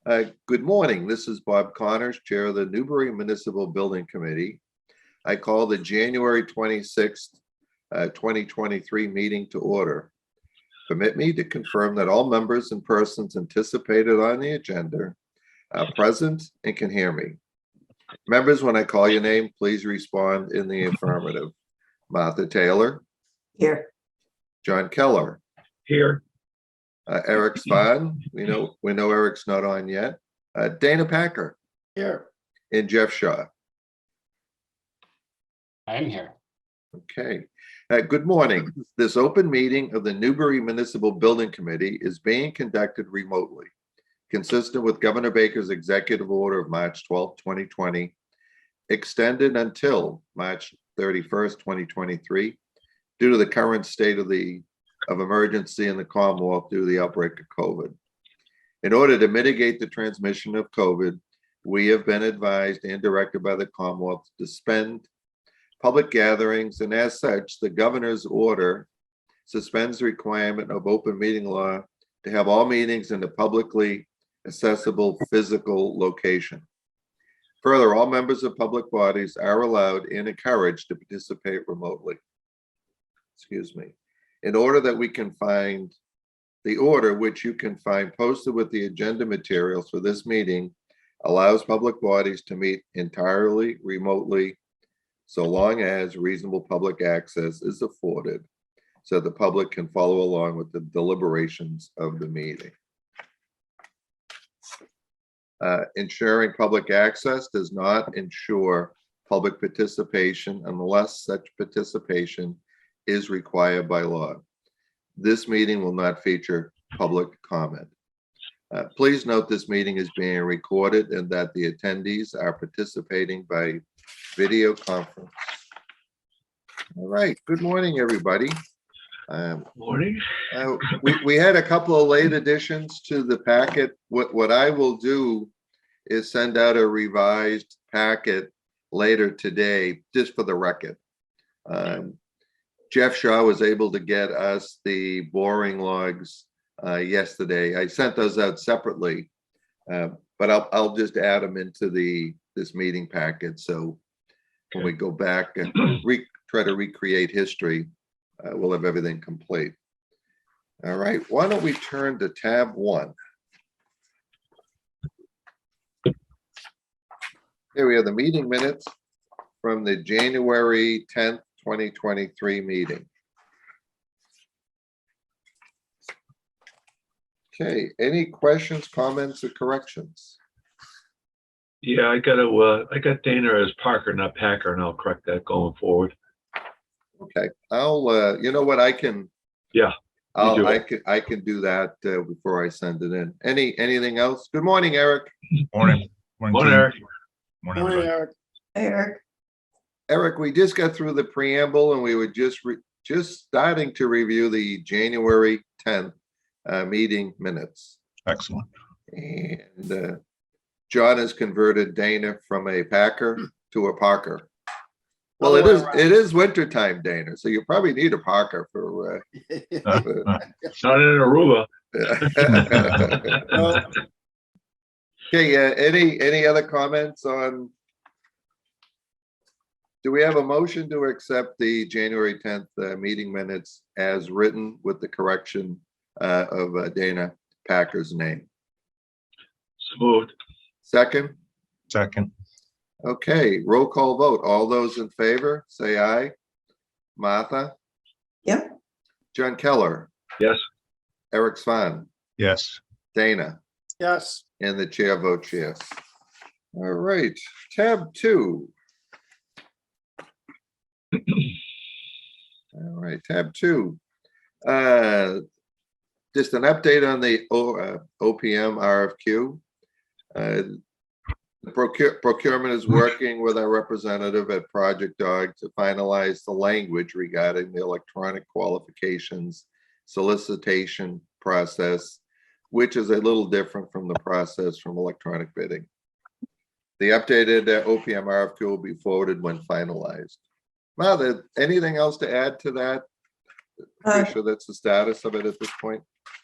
Good morning. This is Bob Connors, Chair of the Newbury Municipal Building Committee. I call the January 26th, 2023 meeting to order. Permit me to confirm that all members and persons anticipated on the agenda are present and can hear me. Members, when I call your name, please respond in the affirmative. Martha Taylor. Here. John Keller. Here. Eric Spahn. We know Eric's not on yet. Dana Packer. Here. And Jeff Shaw. I'm here. Okay. Good morning. This open meeting of the Newbury Municipal Building Committee is being conducted remotely, consistent with Governor Baker's executive order of March 12, 2020, extended until March 31st, 2023, due to the current state of emergency in the Commonwealth due to the outbreak of COVID. In order to mitigate the transmission of COVID, we have been advised and directed by the Commonwealth to suspend public gatherings, and as such, the governor's order suspends the requirement of open meeting law to have all meetings in a publicly accessible physical location. Further, all members of public bodies are allowed and encouraged to participate remotely. Excuse me. In order that we can find the order, which you can find posted with the agenda materials for this meeting, allows public bodies to meet entirely remotely so long as reasonable public access is afforded so the public can follow along with the deliberations of the meeting. Ensuring public access does not ensure public participation unless such participation is required by law. This meeting will not feature public comment. Please note this meeting is being recorded and that the attendees are participating by video conference. All right, good morning, everybody. Morning. We had a couple of late additions to the packet. What I will do is send out a revised packet later today, just for the record. Jeff Shaw was able to get us the boring logs yesterday. I sent those out separately, but I'll just add them into this meeting packet. So when we go back and try to recreate history, we'll have everything complete. All right, why don't we turn to tab 1. Here we have the meeting minutes from the January 10th, 2023 meeting. Okay, any questions, comments, or corrections? Yeah, I got Dana as Parker, not Packer, and I'll correct that going forward. Okay, I'll you know what, I can I can do that before I send it in. Anything else? Good morning, Eric. Morning. Morning, Eric. Morning, everybody. Eric. Eric, we just got through the preamble and we were just starting to review the January 10th meeting minutes. Excellent. And John has converted Dana from a Packer to a Parker. Well, it is winter time, Dana, so you probably need a Parker for Not in Aruba. Okay, any other comments on? Do we have a motion to accept the January 10th meeting minutes as written with the correction of Dana Packer's name? So moved. Second? Second. Okay, roll call vote. All those in favor, say aye. Martha? Yep. John Keller? Yes. Eric Spahn? Yes. Dana? Yes. And the chair votes yes. All right, tab 2. All right, tab 2. Just an update on the OPM RFQ. The procurement is working with our representative at Project Dog to finalize the language regarding the electronic qualifications solicitation process, which is a little different from the process from electronic bidding. The updated OPM RFQ will be forwarded when finalized. Martha, anything else to add to that Tricia, that's the status of it at this point?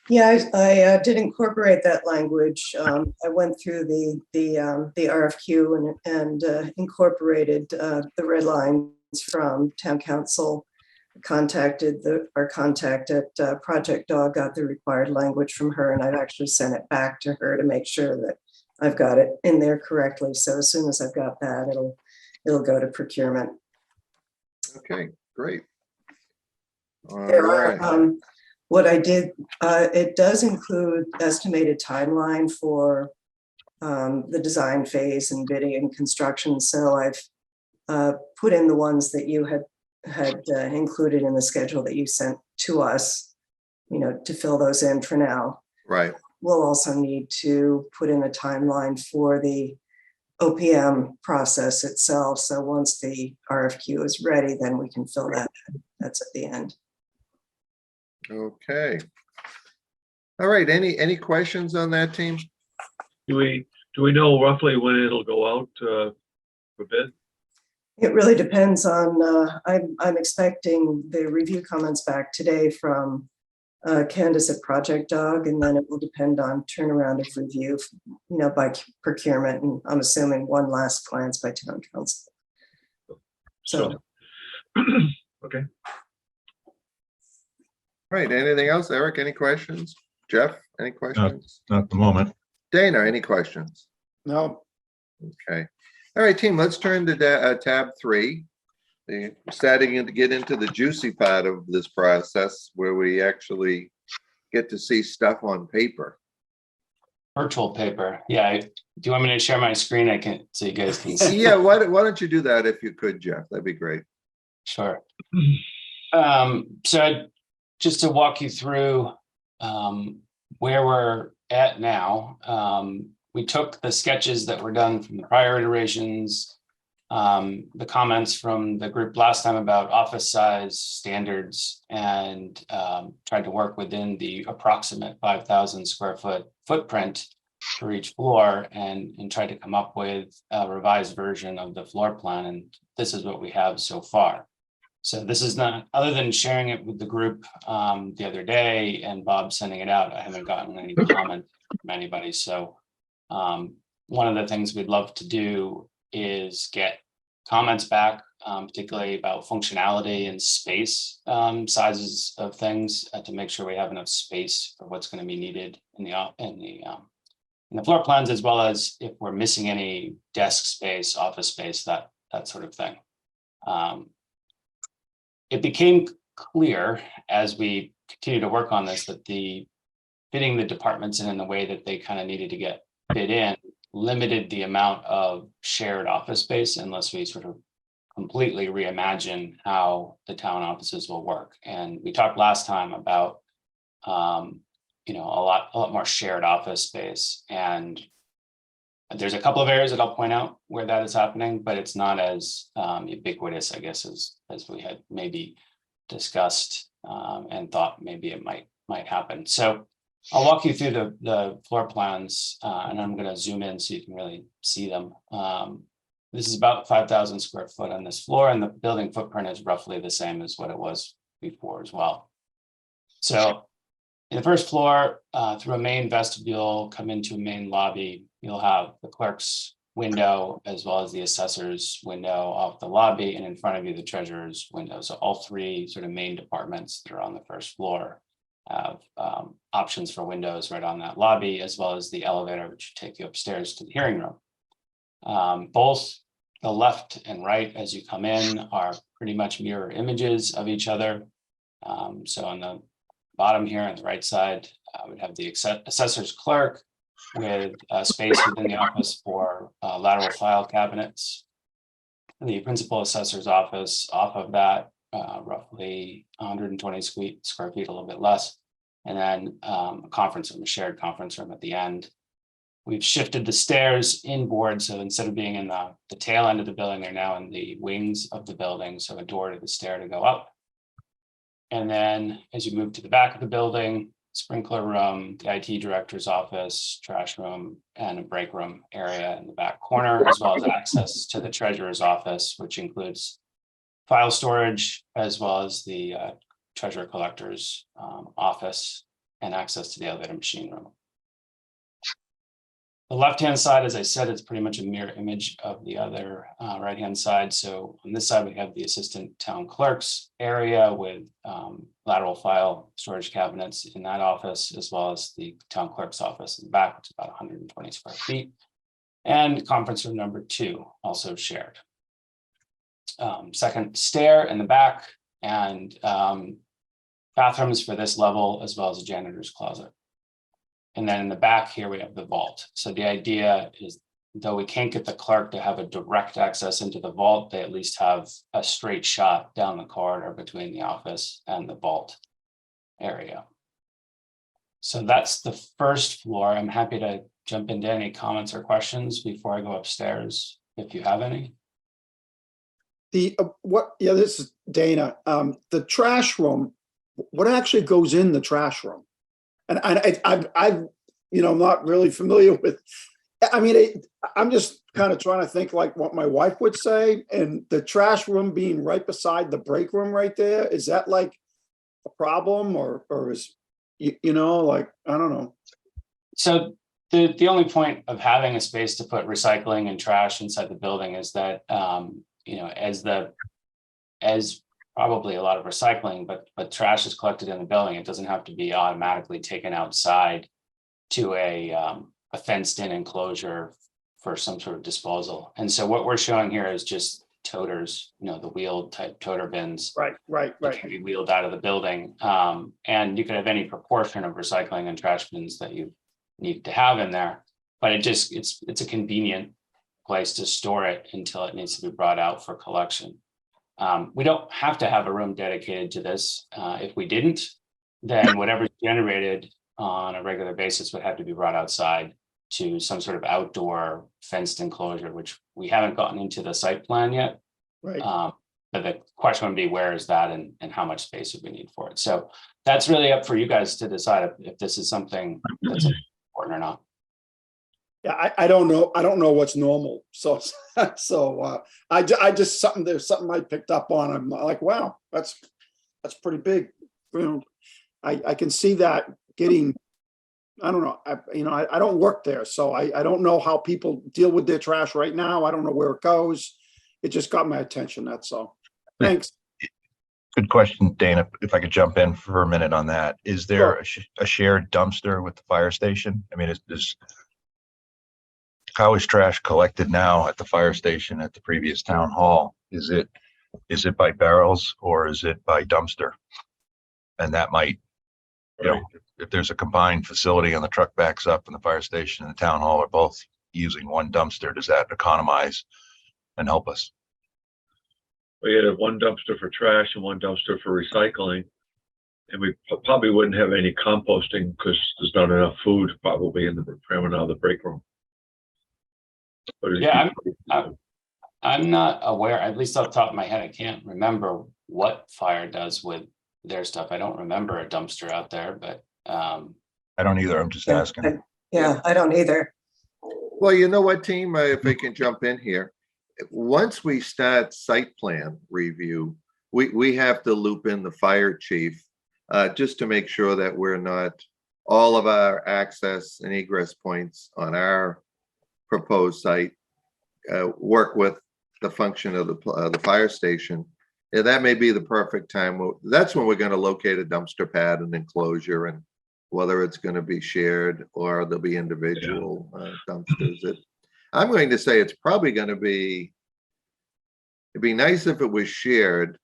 Yeah, I did incorporate that language. I went through the RFQ and incorporated the red lines from town council. Contacted our contact at Project Dog, got the required language from her, and I've actually sent it back to her to make sure that I've got it in there correctly. So as soon as I've got that, it'll go to procurement. Okay, great. All There right. are, what I did, it does include estimated timeline for the design phase and bidding and construction. So I've put in the ones that you had included in the schedule that you sent to us, to fill those in for now. Right. We'll also need to put in a timeline for the OPM process itself. So once the RFQ is ready, then we can fill that in. That's at the end. Okay. All right. Any questions on that, team? Do we know roughly when it'll go out for bid? It really depends on, I'm expecting the review comments back today from Candace at Project Dog, and then it will depend on turnaround of review, by procurement, and I'm assuming one last glance by town council. So, Okay. All right. Anything else? Eric, any questions? Jeff, any questions? Not at the moment. Dana, any questions? no, Okay. All right, team, let's turn to tab 3. We're starting to get into the juicy part of this process where we actually get to see stuff on paper. Virtual paper. Yeah. Do you want me to share my screen? I can, so you guys can see. Yeah, why don't you do that if you could, Jeff? That'd be great. Sure. So just to walk you through where we're at now, we took the sketches that were done from the prior iterations, the comments from the group last time about office size standards, and tried to work within the approximate 5,000 square foot footprint for each floor, and tried to come up with a revised version of the floor plan. And this is what we have so far. So this is not, other than sharing it with the group the other day and Bob sending it out, I haven't gotten any comment from anybody. So one of the things we'd love to do is get comments back, particularly about functionality and space sizes of things, to make sure we have enough space for what's going to be needed in the floor plans, as well as if we're missing any desk space, office space, that sort of thing. It became clear as we continue to work on this that fitting the departments in the way that they kind of needed to get fit in limited the amount of shared office space unless we sort of completely reimagine how the town offices will work. And we talked last time about a lot more shared office space, and there's a couple of areas that I'll point out where that is happening, but it's not as ubiquitous, I guess, as we had maybe discussed and thought maybe it might happen. So I'll walk you through the floor plans, and I'm going to zoom in so you can really see them. This is about 5,000 square foot on this floor, and the building footprint is roughly the same as what it was before as well. So in the first floor, through a main vestibule, come into a main lobby, you'll have the clerk's window as well as the assessor's window off the lobby, and in front of you, the treasurer's window. So all three sort of main departments that are on the first floor have options for windows right on that lobby, as well as the elevator, which will take you upstairs to the hearing room. Both the left and right as you come in are pretty much mirror images of each other. So on the bottom here on the right side, we'd have the assessor's clerk with space within the office for lateral file cabinets. The principal assessor's office off of that, roughly 120 square feet, a little bit less. And then a conference room, a shared conference room at the end. We've shifted the stairs inboard, so instead of being in the tail end of the building, they're now in the wings of the building, so a door to the stair to go up. And then as you move to the back of the building, sprinkler room, the IT director's office, trash room, and a break room area in the back corner, as well as access to the treasurer's office, which includes file storage, as well as the treasurer collector's office and access to the elevator machine room. The left-hand side, as I said, is pretty much a mirror image of the other right-hand side. So on this side, we have the assistant town clerk's area with lateral file storage cabinets in that office, as well as the town clerk's office in the back, which is about 120 square feet. And conference room number 2, also shared. Second stair in the back, and bathrooms for this level, as well as a janitor's closet. And then in the back here, we have the vault. So the idea is, though we can't get the clerk to have a direct access into the vault, they at least have a straight shot down the corridor between the office and the vault area. So that's the first floor. I'm happy to jump into any comments or questions before I go upstairs, if you have any. This is Dana. The trash room, what actually goes in the trash room? And I'm not really familiar with, I mean, I'm just kind of trying to think like what my wife would say, and the trash room being right beside the break room right there, is that like a problem or is, like, I don't know. So the only point of having a space to put recycling and trash inside the building is that, as probably a lot of recycling, but trash is collected in the building. It doesn't have to be automatically taken outside to a fenced in enclosure for some sort of disposal. And so what we're showing here is just toters, the wheeled type toter bins. Right. That can be wheeled out of the building. And you could have any proportion of recycling and trash bins that you need to have in there, but it's a convenient place to store it until it needs to be brought out for collection. We don't have to have a room dedicated to this. If we didn't, then whatever's generated on a regular basis would have to be brought outside to some sort of outdoor fenced enclosure, which we haven't gotten into the site plan yet. Right. But the question would be, where is that and how much space would we need for it? So that's really up for you guys to decide if this is something that's important or not. Yeah, I don't know. I don't know what's normal. So I just there's something I picked up on. I'm like, wow, that's pretty big. I can see that getting, I don't know. I don't work there, so I don't know how people deal with their trash right now. I don't know where it goes. It just got my attention. That's all. Thanks. Good question, Dana. If I could jump in for a minute on that. Is there a shared dumpster with the fire station? I mean, how is trash collected now at the fire station at the previous town hall? Is it by barrels or is it by dumpster? And that might, if there's a combined facility and the truck backs up and the fire station and the town hall are both using one dumpster, does that economize and help us? We had one dumpster for trash and one dumpster for recycling. And we probably wouldn't have any composting because there's not enough food probably in the break room. Yeah, I'm not aware, at least off the top of my head, I can't remember what fire does with their stuff. I don't remember a dumpster out there, but I don't either. I'm just asking. I don't either. Well, you know what, team, if I can jump in here, once we start site plan review, we have to loop in the fire chief just to make sure that we're not, all of our access and egress points on our proposed site work with the function of the fire station. And that may be the perfect time. That's when we're going to locate a dumpster pad and enclosure, and whether it's going to be shared or there'll be individual dumpsters. I'm going to say it's probably going to be, it'd be nice if it was shared,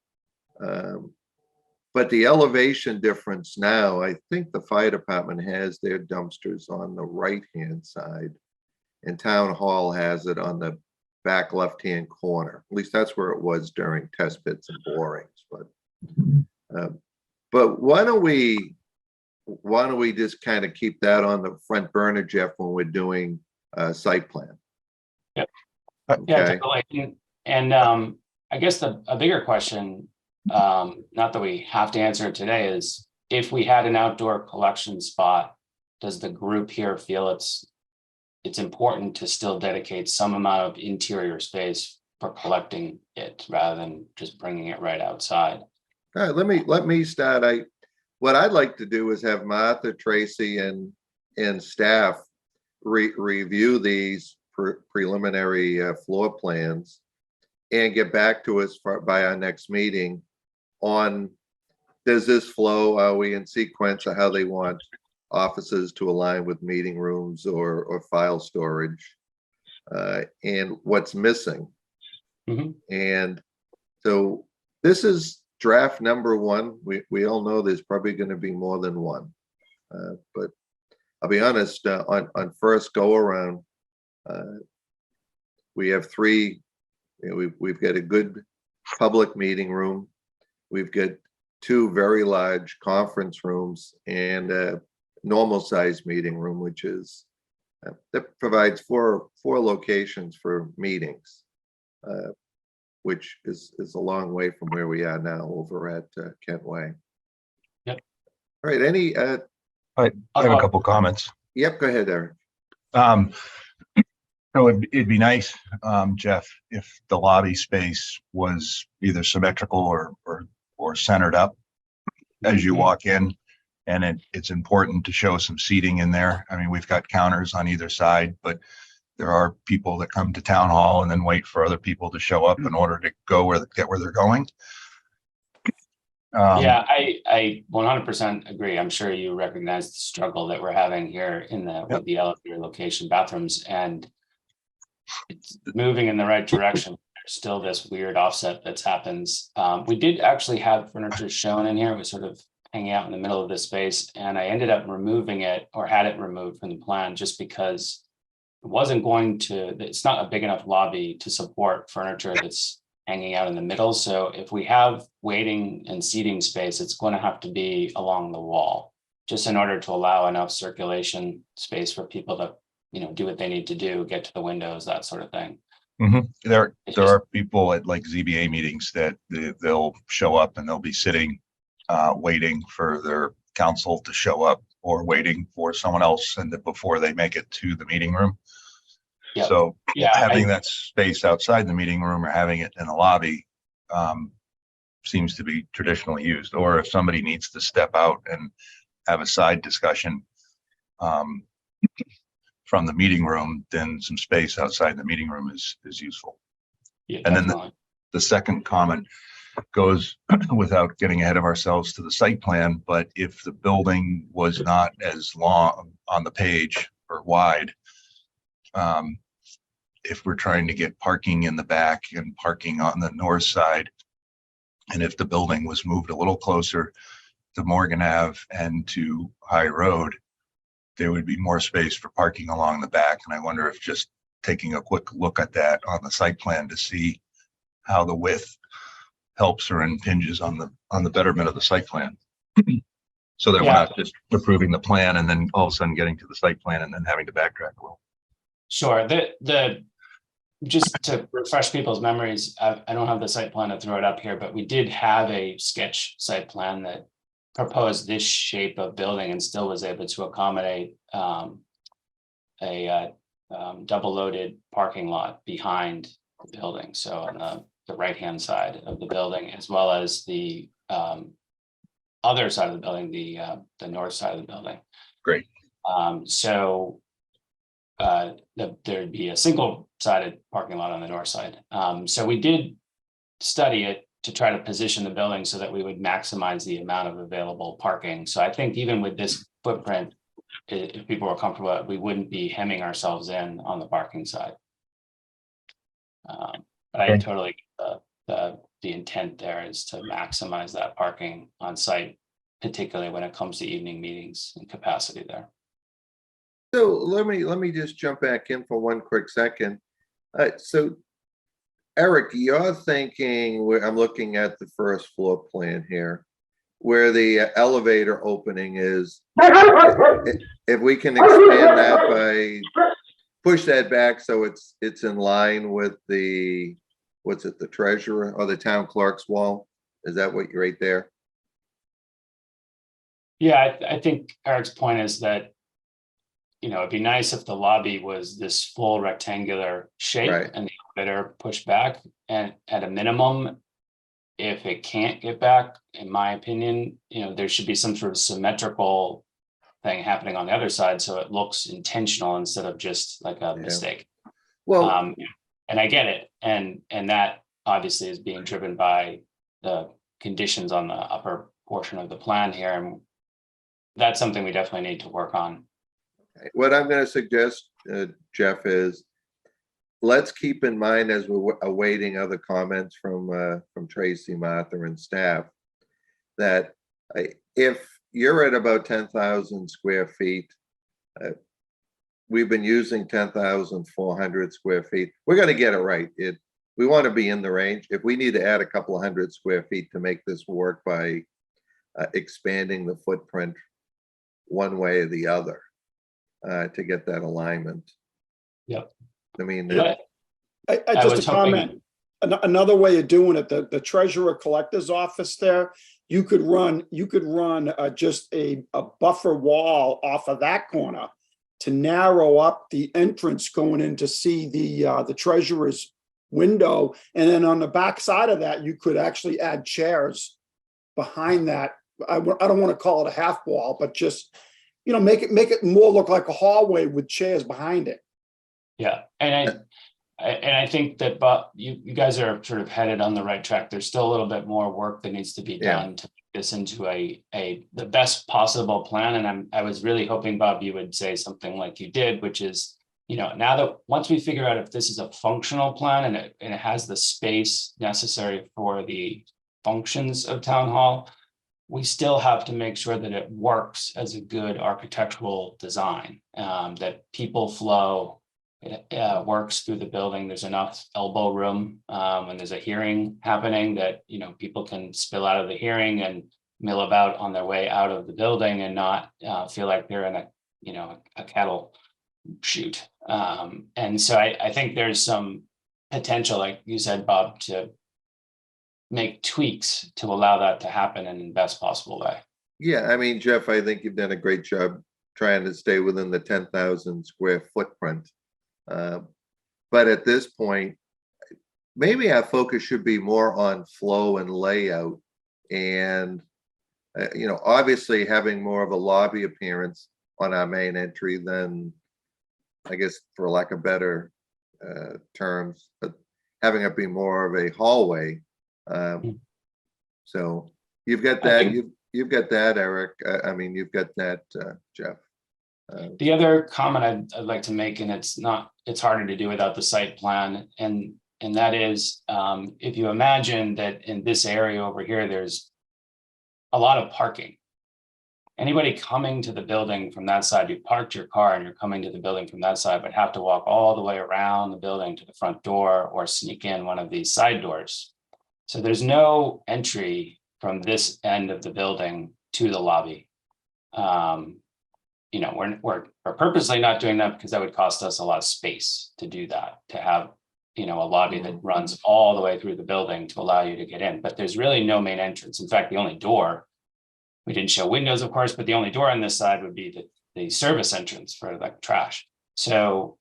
but the elevation difference now, I think the fire department has their dumpsters on the right-hand side, and town hall has it on the back left-hand corner. At least that's where it was during test pits and borings. But why don't we just kind of keep that on the front burner, Jeff, when we're doing site plan? Yep. Okay. Yeah, definitely. And I guess a bigger question, not that we have to answer it today, is if we had an outdoor collection spot, does the group here feel it's important to still dedicate some amount of interior space for collecting it rather than just bringing it right outside? All right, let me start. What I'd like to do is have Martha, Tracy, and staff review these preliminary floor plans and get back to us by our next meeting on, does this flow? Are we in sequence of how they want offices to align with meeting rooms or file storage? And what's missing? Mhm. And so this is draft number one. We all know there's probably going to be more than one. But I'll be honest, on first go around, we have three, we've got a good public meeting room. We've got two very large conference rooms and a normal size meeting room, which is, that provides four locations for meetings. Which is a long way from where we are now over at Kent Way. Yep. All right, any, I have a couple comments. yep, go ahead, Eric. So it'd be nice, Jeff, if the lobby space was either symmetrical or centered up as you walk in. And it's important to show some seating in there. I mean, we've got counters on either side, but there are people that come to town hall and then wait for other people to show up in order to get where they're going. Yeah, I 100% agree. I'm sure you recognize the struggle that we're having here with the elevator location bathrooms, and it's moving in the right direction. There's still this weird offset that happens. We did actually have furniture shown in here. It was sort of hanging out in the middle of this space, and I ended up removing it, or had it removed from the plan, just because it's not a big enough lobby to support furniture that's hanging out in the middle. So if we have waiting and seating space, it's going to have to be along the wall, just in order to allow enough circulation space for people to, do what they need to do, get to the windows, that sort of thing. There are people at like ZBA meetings that they'll show up and they'll be sitting, waiting for their counsel to show up, or waiting for someone else before they make it to the meeting room. Yep. So Yeah, having that space outside the meeting room or having it in the lobby seems to be traditionally used. Or if somebody needs to step out and have a side discussion from the meeting room, then some space outside the meeting room is useful. Yeah, And definitely. then the second comment goes without getting ahead of ourselves to the site plan, but if the building was not as long on the page or wide, if we're trying to get parking in the back and parking on the north side, and if the building was moved a little closer to Morgan Ave and to High Road, there would be more space for parking along the back. And I wonder if just taking a quick look at that on the site plan to see how the width helps or impinges on the betterment of the site plan. So that we're not just approving the plan and then all of a sudden getting to the site plan and then having to backtrack a little. Sure. Just to refresh people's memories, I don't have the site plan to throw it up here, but we did have a sketch site plan that proposed this shape of building and still was able to accommodate a double loaded parking lot behind the building. So on the right-hand side of the building, as well as the other side of the building, the north side of the building. Great. So there'd be a single-sided parking lot on the north side. So we did study it to try to position the building so that we would maximize the amount of available parking. So I think even with this footprint, if people were comfortable, we wouldn't be hemming ourselves in on the parking side. But I totally the intent there is to maximize that parking on site, particularly when it comes to evening meetings and capacity there. So let me just jump back in for one quick second. So Eric, you're thinking, I'm looking at the first floor plan here, where the elevator opening is. If we can expand that by, push that back so it's in line with the, what's it, the treasurer or the town clerk's wall? Is that what you're right there? Yeah, I think Eric's point is that, it'd be nice if the lobby was this full rectangular shape, right, and the elevator pushed back. And at a minimum, if it can't get back, in my opinion, there should be some sort of symmetrical thing happening on the other side, so it looks intentional instead of just like a mistake. Well, And I get it, and that obviously is being driven by the conditions on the upper portion of the plan here, and that's something we definitely need to work on. what I'm going to suggest, Jeff, is let's keep in mind as we're awaiting other comments from Tracy, Martha, and staff, that if you're at about 10,000 square feet, we've been using 10,400 square feet. We're going to get it right. We want to be in the range. If we need to add a couple of hundred square feet to make this work by expanding the footprint one way or the other to get that alignment. Yep. I mean, Yeah. I I just was a comment, another way of doing it, the treasurer collector's office there, you could run just a buffer wall off of that corner to narrow up the entrance going in to see the treasurer's window. And then on the back side of that, you could actually add chairs behind that. I don't want to call it a half wall, but just, make it more look like a hallway with chairs behind it. Yeah, and I think that, but you guys are sort of headed on the right track. There's still a little bit more work that needs to be done to make this into the best possible plan. And I was really hoping, Bob, you would say something like you did, which is, now that once we figure out if this is a functional plan and it has the space necessary for the functions of town hall, we still have to make sure that it works as a good architectural design, that people flow. It works through the building. There's enough elbow room when there's a hearing happening that people can spill out of the hearing and mill about on their way out of the building and not feel like they're in a cattle chute. And so I think there's some potential, like you said, Bob, to make tweaks to allow that to happen in the best possible way. yeah, I mean, Jeff, I think you've done a great job trying to stay within the 10,000 square footprint. But at this point, maybe our focus should be more on flow and layout and, obviously having more of a lobby appearance on our main entry than, I guess, for lack of better terms, but having it be more of a hallway. So you've got that, you've got that, Eric. I mean, you've got that, Jeff. The other comment I'd like to make, and it's harder to do without the site plan, and that is, if you imagine that in this area over here, there's a lot of parking. Anybody coming to the building from that side, you parked your car and you're coming to the building from that side, but have to walk all the way around the building to the front door or sneak in one of these side doors. So there's no entry from this end of the building to the lobby. We're purposely not doing that because that would cost us a lot of space to do that, to have, a lobby that runs all the way through the building to allow you to get in. But there's really no main entrance. In fact, the only door, we didn't show windows, of course, but the only door on this side would be the service entrance for like trash. So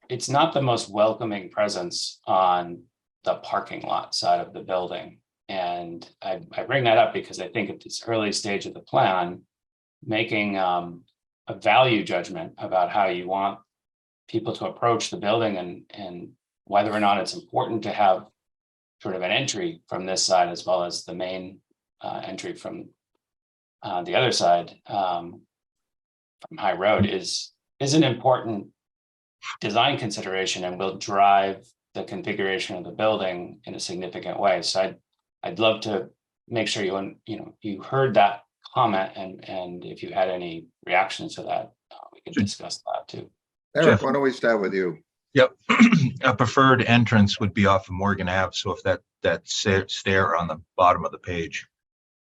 it's not the most welcoming presence on the parking lot side of the building. And I bring that up because I think at this early stage of the plan, making a value judgment about how you want people to approach the building and whether or not it's important to have sort of an entry from this side as well as the main entry from the other side from High Road is an important design consideration and will drive the configuration of the building in a significant way. So I'd love to make sure you heard that comment and if you had any reactions to that, we could discuss that too. Eric, Jeff. why don't we start with you? Yep. A preferred entrance would be off of Morgan Ave. So if that stair on the bottom of the page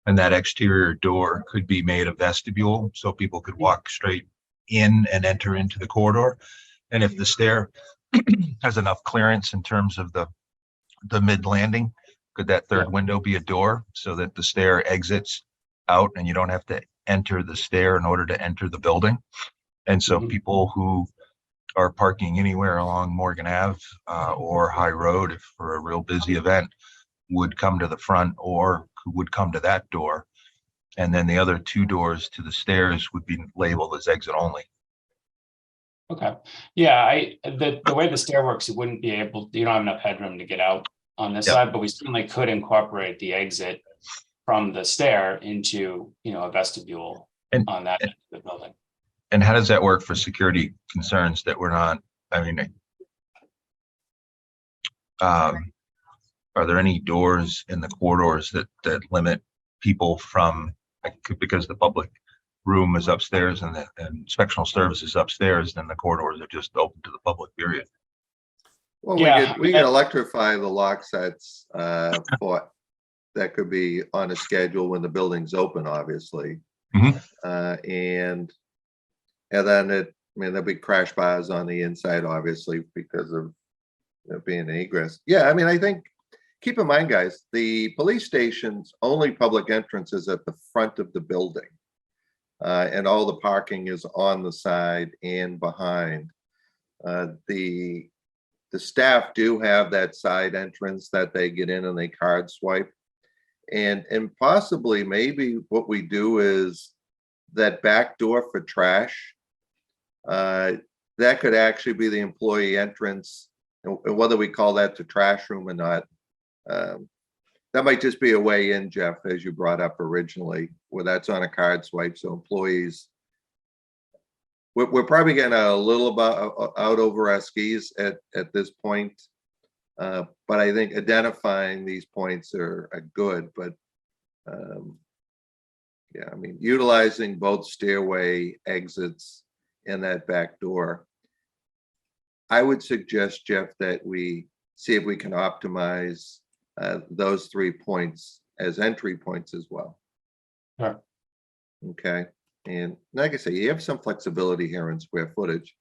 and that exterior door could be made a vestibule so people could walk straight in and enter into the corridor. And if the stair has enough clearance in terms of the mid landing, could that third window be a door so that the stair exits out and you don't have to enter the stair in order to enter the building? And so people who are parking anywhere along Morgan Ave or High Road for a real busy event would come to the front or would come to that door. And then the other two doors to the stairs would be labeled as exit only. Okay, yeah, the way the stair works, you wouldn't be able, you don't have enough headroom to get out on this Yeah. side, but we certainly could incorporate the exit from the stair into, a vestibule And- on that end of the building. And how does that work for security concerns that we're not, I mean, are there any doors in the corridors that limit people from, because the public room is upstairs and inspectional service is upstairs, then the corridors are just open to the public, period? Well, Yeah, we could electrify the lock sets, for, that could be on a schedule when the building's open, obviously. Mhm. And then there'll be crash bars on the inside, obviously, because of being an egress. Yeah, I mean, I think, keep in mind, guys, the police station's only public entrance is at the front of the building. And all the parking is on the side and behind. The staff do have that side entrance that they get in and they card swipe. And possibly maybe what we do is that back door for trash, that could actually be the employee entrance. And whether we call that the trash room or not, that might just be a way in, Jeff, as you brought up originally, where that's on a card swipe. So employees, we're probably getting a little about out over our skis at this point. But I think identifying these points are good. But yeah, I mean, utilizing both stairway exits and that back door. I would suggest, Jeff, that we see if we can optimize those 3 points as entry points as well. Sure. Okay. And like I say, you have some flexibility here in square footage.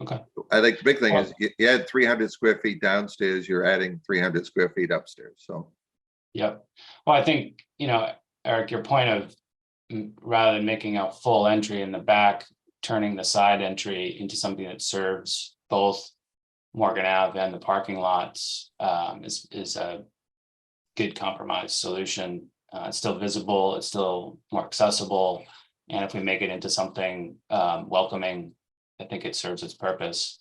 Okay. I think the big thing is you add 300 square feet downstairs, you're adding 300 square feet upstairs. So, Yep. Well, I think, Eric, your point of rather than making a full entry in the back, turning the side entry into something that serves both Morgan Ave and the parking lots is a good compromise solution. It's still visible, it's still more accessible. And if we make it into something welcoming, I think it serves its purpose.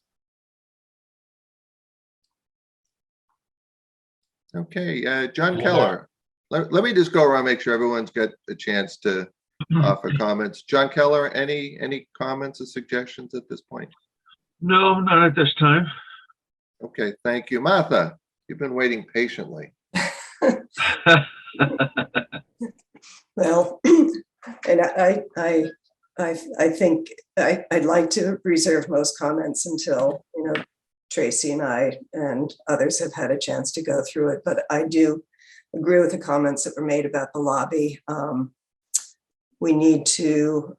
okay, John Yeah. Keller. Let me just go around, make sure everyone's got a chance to offer comments. John Keller, any comments or suggestions at this point? No, not at this time. Okay, thank you. Martha, you've been waiting patiently. Well, and I think I'd like to reserve most comments until, Tracy and I and others have had a chance to go through it, but I do agree with the comments that were made about the lobby. We do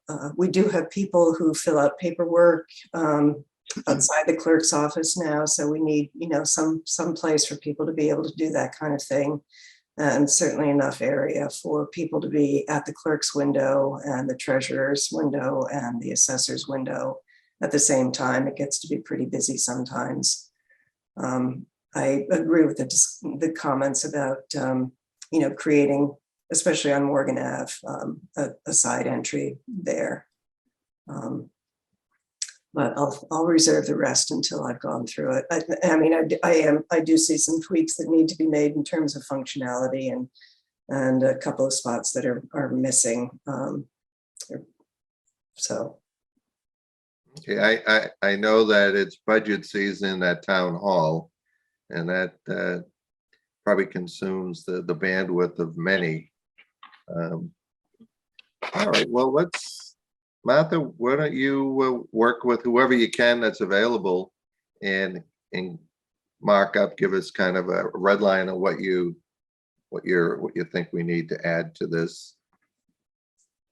have people who fill out paperwork outside the clerk's office now, so we need, some place for people to be able to do that kind of thing. And certainly enough area for people to be at the clerk's window and the treasurer's window and the assessor's window at the same time. It gets to be pretty busy sometimes. I agree with the comments about, creating, especially on Morgan Ave, a side entry there. But I'll reserve the rest until I've gone through it. I do see some tweaks that need to be made in terms of functionality and a couple of spots that are missing. So. Okay, I know that it's budget season at town hall, and that probably consumes the bandwidth of many. All right, well, Martha, why don't you work with whoever you can that's available and mark up, give us kind of a red line on what you think we need to add to this.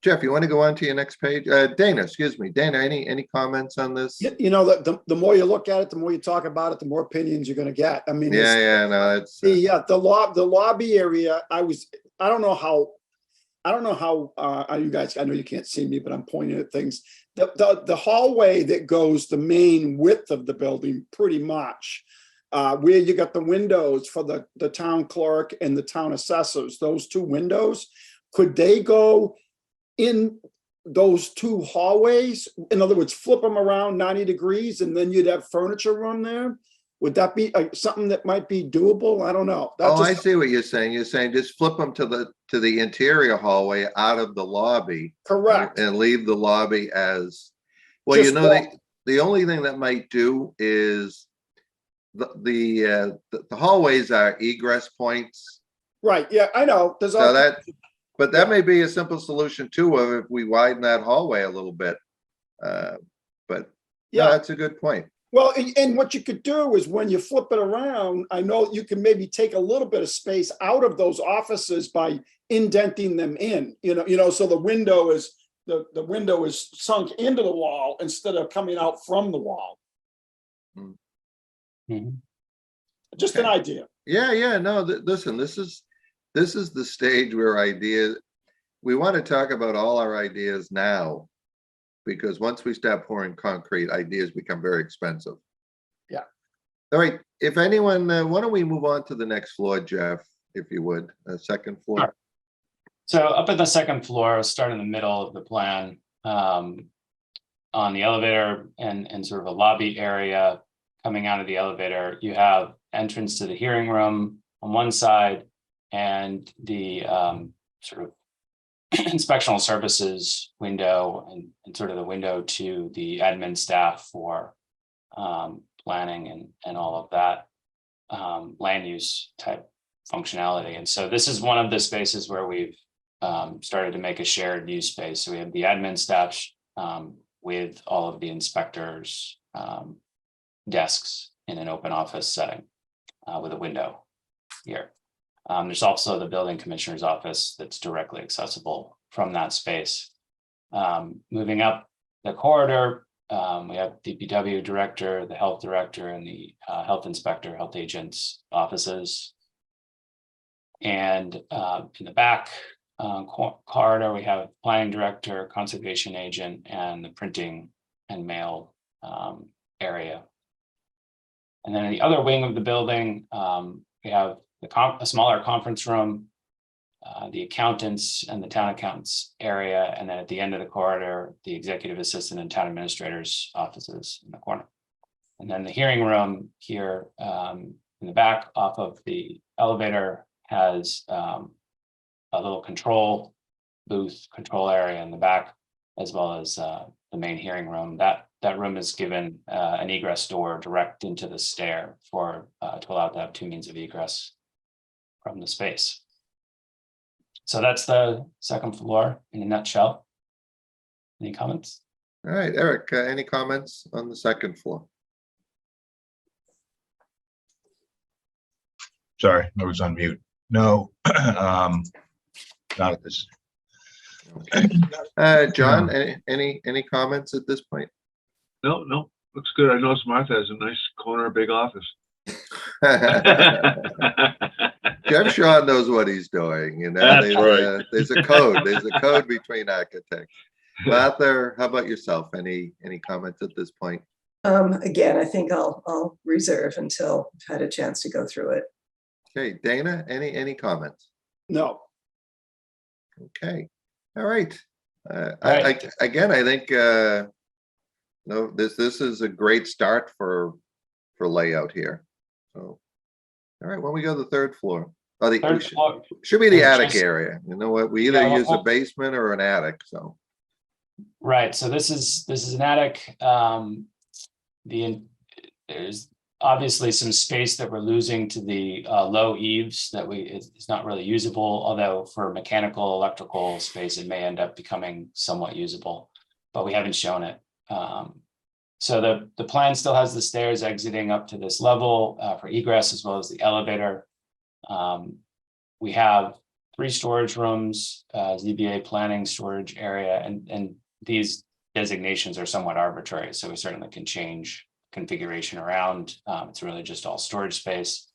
Jeff, you want to go on to your next page? Dana, excuse me. Dana, any comments on this? The more you look at it, the more you talk about it, the more opinions you're going to get. I mean, No, it's the lobby area. I don't know how you guys, I know you can't see me, but I'm pointing at things. The hallway that goes the main width of the building pretty much where you got the windows for the town clerk and the town assessors, those two windows, could they go in those two hallways? In other words, flip them around 90 degrees and then you'd have furniture room there? Would that be something that might be doable? I don't know. That Oh, I just- see what you're saying. You're saying just flip them to the interior hallway out of the lobby. Correct. And leave the lobby as, well, Just you know, walk. the only thing that might do is the hallways are egress points. Right, yeah, I know. There's So all, that, but that Yeah. may be a simple solution too, of if we widen that hallway a little bit. But no, yeah. that's a good point. Well, and what you could do is when you flip it around, I know you can maybe take a little bit of space out of those offices by indenting them in, so the window is, the window is sunk into the wall instead of coming out from the wall. Mhm. Just an Okay. idea. Yeah, no, listen, this is the stage where we want to talk about all our ideas now. Because once we start pouring concrete, ideas become very expensive. Yeah. All right, if anyone, why don't we move on to the next floor, Jeff, if you would, second floor. Sure. So up at the second floor, start in the middle of the plan, on the elevator and sort of a lobby area. Coming out of the elevator, you have entrance to the hearing room on one side and the sort of inspectional services window and sort of the window to the admin staff for planning and all of that land use type functionality. And so this is one of the spaces where we've started to make a shared use space. So we have the admin staff with all of the inspectors desks in an open office setting with a window here. There's also the building commissioner's office that's directly accessible from that space. Moving up the corridor, we have DPW director, the health director, and the health inspector, health agents offices. And in the back corridor, we have planning director, conservation agent, and the printing and mail area. And then in the other wing of the building, we have a smaller conference room, the accountants and the town accountants area, and then at the end of the corridor, the executive assistant and town administrator's offices in the corner. And then the hearing room here in the back off of the elevator has a little control booth, control area in the back, as well as the main hearing room. That room is given an egress door direct into the stair to allow to have two means of egress from the space. So that's the second floor in a nutshell. Any comments? All right, Eric, any comments on the second floor? Sorry, I was on mute. No, not at this. Okay. John, any comments at this point? No, looks good. I noticed Martha has a nice corner, big office. Jeff Shaw knows what he's doing, That's there's, right. there's a code between architects. Martha, how about yourself? Any comments at this point? Again, I think I'll reserve until I've had a chance to go through it. Okay, Dana, any comments? No, Okay, all right. Right. Again, I think no, this is a great start for layout here. So, all right, when we go to the third floor, we Third floor, should be the Yeah, attic just- area. You know what? We either Yeah, use a well- basement or an attic. So, right, so this is an attic. There's obviously some space that we're losing to the low eaves that it's not really usable, although for mechanical, electrical space, it may end up becoming somewhat usable, but we haven't shown it. So the plan still has the stairs exiting up to this level for egress as well as the elevator. We have 3 storage rooms, ZBA planning storage area, and these designations are somewhat arbitrary, so we certainly can change configuration around. It's really just all storage space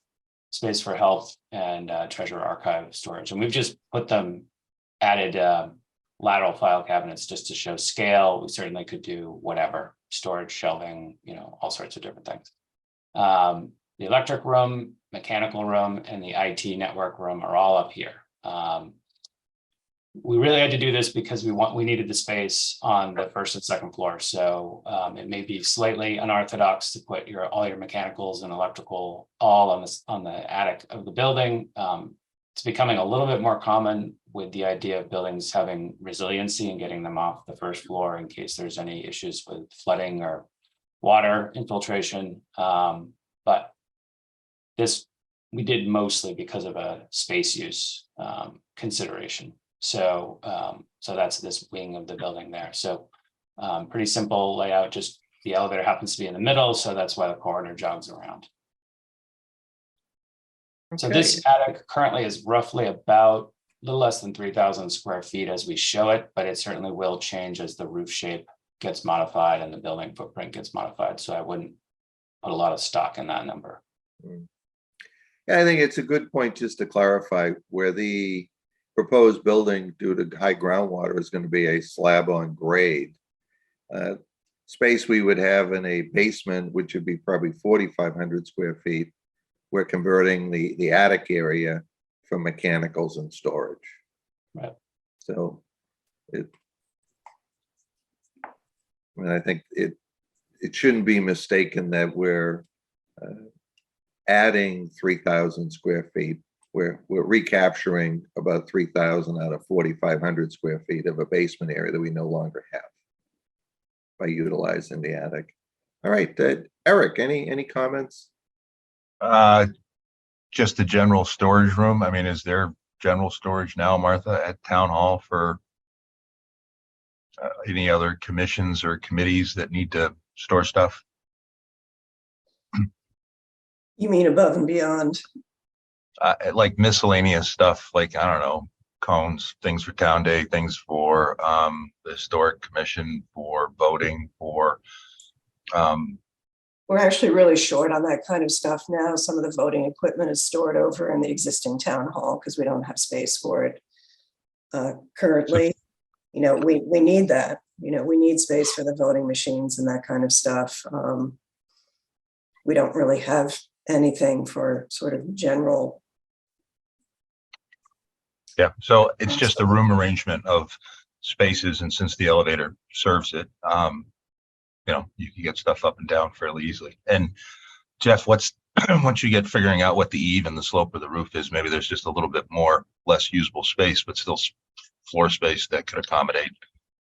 for health and treasure archive storage. And we've just added lateral file cabinets just to show scale. We certainly could do whatever, storage, shelving, all sorts of different things. the electric room, mechanical room, and the IT network room are all up here. We really had to do this because we needed the space on the first and second floor. So it may be slightly unorthodox to put all your mechanicals and electrical all on the attic of the building. It's becoming a little bit more common with the idea of buildings having resiliency and getting them off the first floor in case there's any issues with flooding or water infiltration. But this we did mostly because of a space use consideration. So that's this wing of the building there. So pretty simple layout, just the elevator happens to be in the middle. So that's why the corridor jogs around. So this attic currently is roughly about a little less than 3,000 square feet as we show it, but it certainly will change as the roof shape gets modified and the building footprint gets modified. So I wouldn't put a lot of stock in that number. Yeah, I think it's a good point just to clarify where the proposed building due to high groundwater is going to be a slab on grade. Space we would have in a basement, which would be probably 4,500 square feet. We're converting the attic area for mechanicals and storage. Right. So I think it shouldn't be mistaken that we're adding 3,000 square feet. We're recapturing about 3,000 out of 4,500 square feet of a basement area that we no longer have by utilizing the attic. All right, Eric, any comments? Just the general storage room. I mean, is there general storage now, Martha, at Town Hall for any other commissions or committees that need to store stuff? You mean above and beyond? Like miscellaneous stuff, like, I don't know, cones, things for town day, things for the historic commission, for voting, for We're actually really short on that kind of stuff now. Some of the voting equipment is stored over in the existing town hall because we don't have space for it currently. You know, we need that. You know, we need space for the voting machines and that kind of stuff. We don't really have anything for sort of general. yeah, so it's just a room arrangement of spaces, and since the elevator serves it, you know, you can get stuff up and down fairly easily. And Jeff, once you get figuring out what the eave and the slope of the roof is, maybe there's just a little bit more, less usable space, but still floor space that could accommodate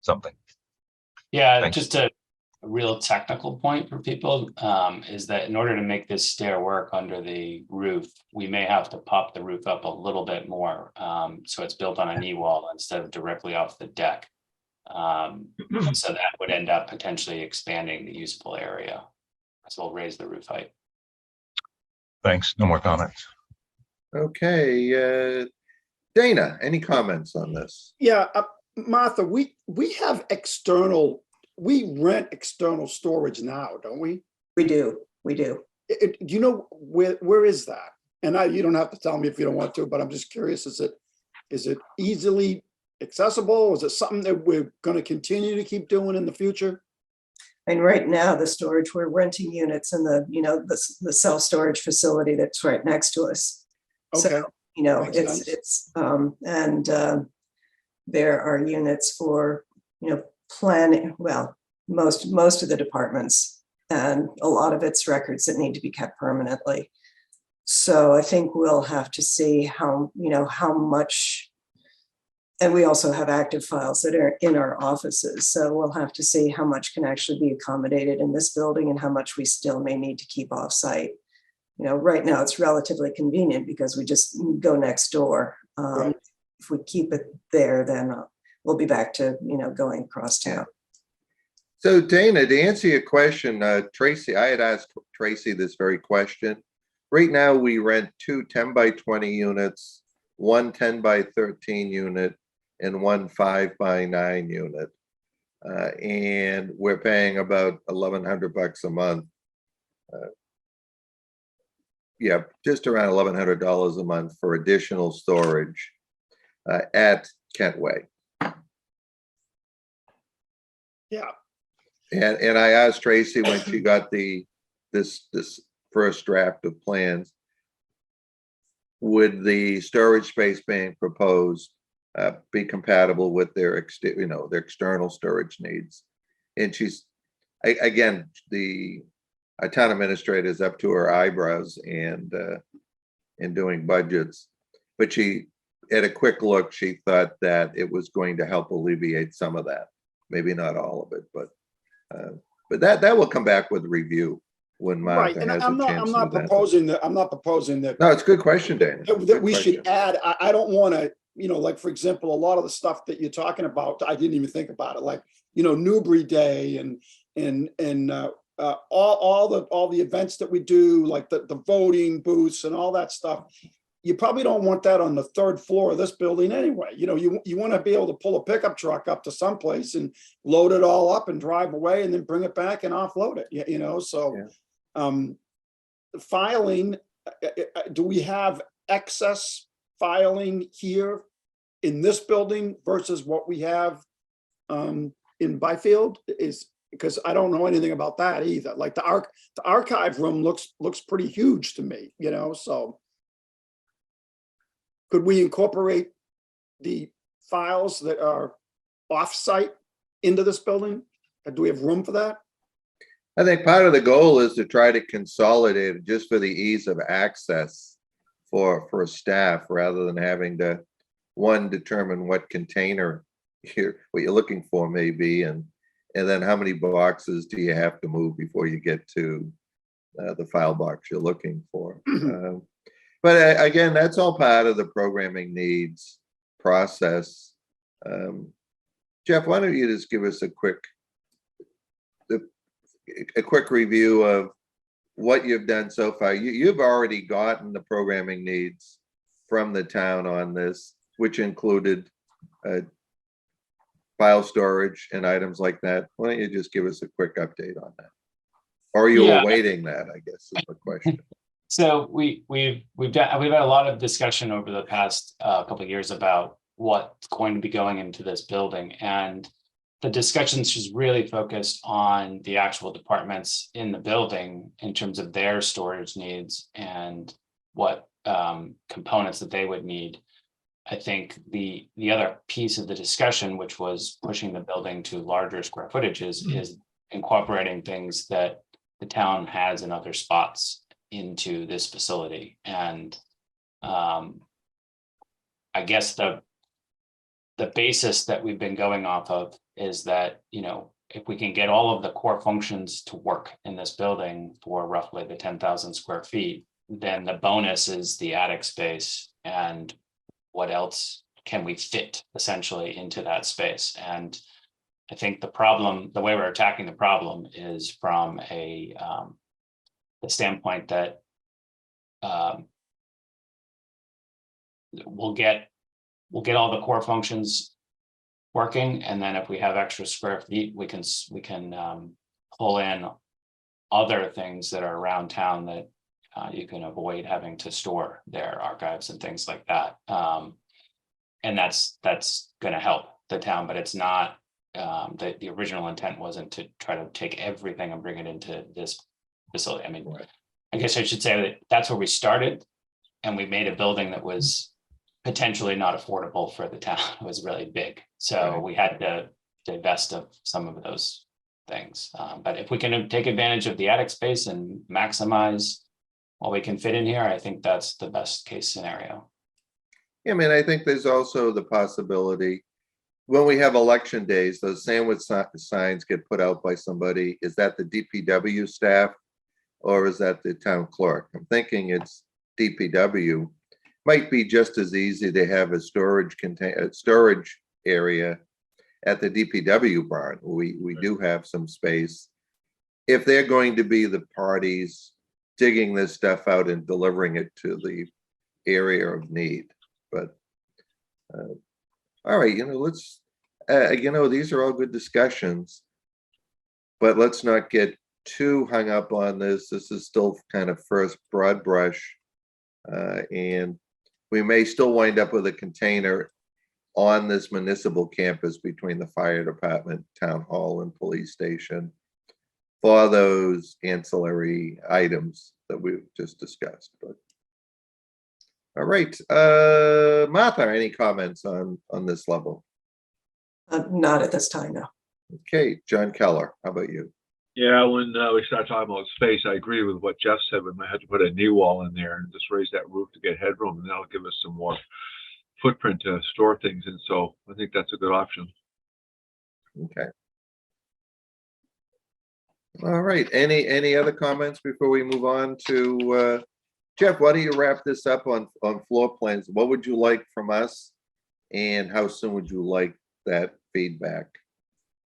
something. Yeah, Thanks. just a real technical point for people is that in order to make this stair work under the roof, we may have to pop the roof up a little bit more. So it's built on a knee wall instead of directly off the deck. So that would end up potentially expanding the usable area. So we'll raise the roof height. Thanks. No more comments. Okay, Dana, any comments on this? Yeah, Martha, we rent external storage now, don't we? We do. Do you know where is that? And you don't have to tell me if you don't want to, but I'm just curious, is it easily accessible? Is it something that we're going to continue to keep doing in the future? And right now, the storage, we're renting units in the self-storage facility that's right next to us. Okay. So, you know, Makes it's there are units for, you know, planning, well, most of the departments, and a lot of it's records that need to be kept permanently. So I think we'll have to see how much. And we also have active files that are in our offices. So we'll have to see how much can actually be accommodated in this building and how much we still may need to keep off-site. You know, right now it's relatively convenient because we just go next door. Right. If we keep it there, then we'll be back to, you know, going across town. So Dana, to answer your question, Tracy, I had asked Tracy this very question. Right now, we rent 2 10 by 20 units, 1 10 by 13 unit, and 1 5 by 9 unit. And we're paying about $1,100 a month. Yeah, just around $1,100 a month for additional storage at Kentway. Yeah. And I asked Tracy when she got this first draft of plans. Would the storage space being proposed be compatible with their their external storage needs? And again, the town administrator is up to her eyebrows and in doing budgets, but she, at a quick look, she thought that it was going to help alleviate some of that. Maybe not all of it, but that will come back with review when Right, Martha and has I'm a not, chance I'm to not do that. proposing that. No, it's a good question, Dana. That we should add, I don't want to, like, for example, a lot of the stuff that you're talking about, I didn't even think about it, like, Newbury Day and all the events that we do, like the voting booths and all that stuff. You probably don't want that on the third floor of this building anyway. You want to be able to pull a pickup truck up to someplace and load it all up and drive away and then bring it back and offload it, so. Yeah. Filing, do we have excess filing here in this building versus what we have in Byfield? Is because I don't know anything about that either. Like the archive room looks pretty huge to me, so could we incorporate the files that are off-site into this building? Do we have room for that? I think part of the goal is to try to consolidate it just for the ease of access for staff, rather than having to determine what container what you're looking for may be, and then how many boxes do you have to move before you get to the file box you're looking for. But again, that's all part of the programming needs process. Jeff, why don't you just give us a quick review of what you've done so far. You've already gotten the programming needs from the town on this, which included file storage and items like that. Why don't you just give us a quick update on that? Or are you awaiting that, I guess, is the question. So we've had a lot of discussion over the past couple of years about what's going to be going into this building, and the discussions just really focused on the actual departments in the building in terms of their storage needs and what components that they would need. I think the other piece of the discussion, which was pushing the building to larger square footages, is incorporating things that the town has in other spots into this facility. And I guess the basis that we've been going off of is that, if we can get all of the core functions to work in this building for roughly the 10,000 square feet, then the bonus is the attic space and what else can we fit essentially into that space. And I think the way we're attacking the problem is from the standpoint that we'll get all the core functions working, and then if we have extra square feet, we can pull in other things that are around town that you can avoid having to store their archives and things like that. And that's going to help the town, but it's not. The original intent wasn't to try to take everything and bring it into this facility. I mean, I guess I should say that that's where we started, and we made a building that was potentially not affordable for the town. It was really big, so we had to divest of some of those things. But if we can take advantage of the attic space and maximize what we can fit in here, I think that's the best case scenario. I mean, I think there's also the possibility when we have election days, those sandwich signs get put out by somebody. Is that the DPW staff or is that the town clerk? I'm thinking it's DPW. Might be just as easy to have a storage area at the DPW barn. We do have some space. If they're going to be the parties digging this stuff out and delivering it to the area of need. But all right, let's these are all good discussions, but let's not get too hung up on this. This is still kind of first broad brush, and we may still wind up with a container on this municipal campus between the fire department, town hall, and police station. for those ancillary items that we've just discussed, but. All right, Martha, any comments on this level? Not at this time, no. Okay, John Keller, how about you? Yeah, when we start talking about space, I agree with what Jeff said. We might have to put a knee wall in there and just raise that roof to get headroom, and that'll give us some more footprint to store things in. So I think that's a good option. Okay. All right, any other comments before we move on to, Jeff, why don't you wrap this up on floor plans? What would you like from us? And how soon would you like that feedback?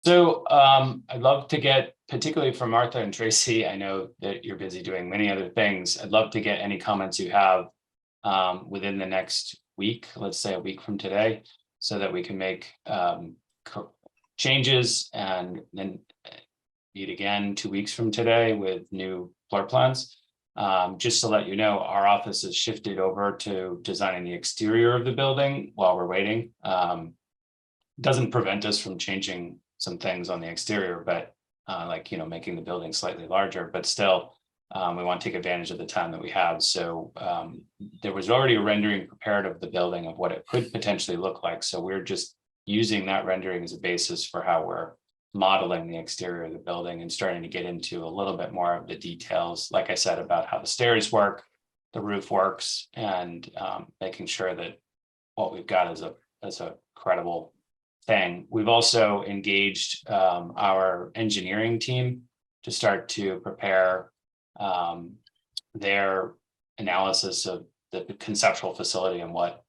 So I'd love to get, particularly from Martha and Tracy, I know that you're busy doing many other things. I'd love to get any comments you have within the next week, let's say a week from today, so that we can make changes and then meet again 2 weeks from today with new floor plans. Just to let you know, our office has shifted over to designing the exterior of the building while we're waiting. Doesn't prevent us from changing some things on the exterior, but like, making the building slightly larger, but still, we want to take advantage of the time that we have. So there was already a rendering prepared of the building of what it could potentially look like. So we're just using that rendering as a basis for how we're modeling the exterior of the building and starting to get into a little bit more of the details, like I said, about how the stairs work, the roof works, and making sure that what we've got is a credible thing. We've also engaged our engineering team to start to prepare their analysis of the conceptual facility and what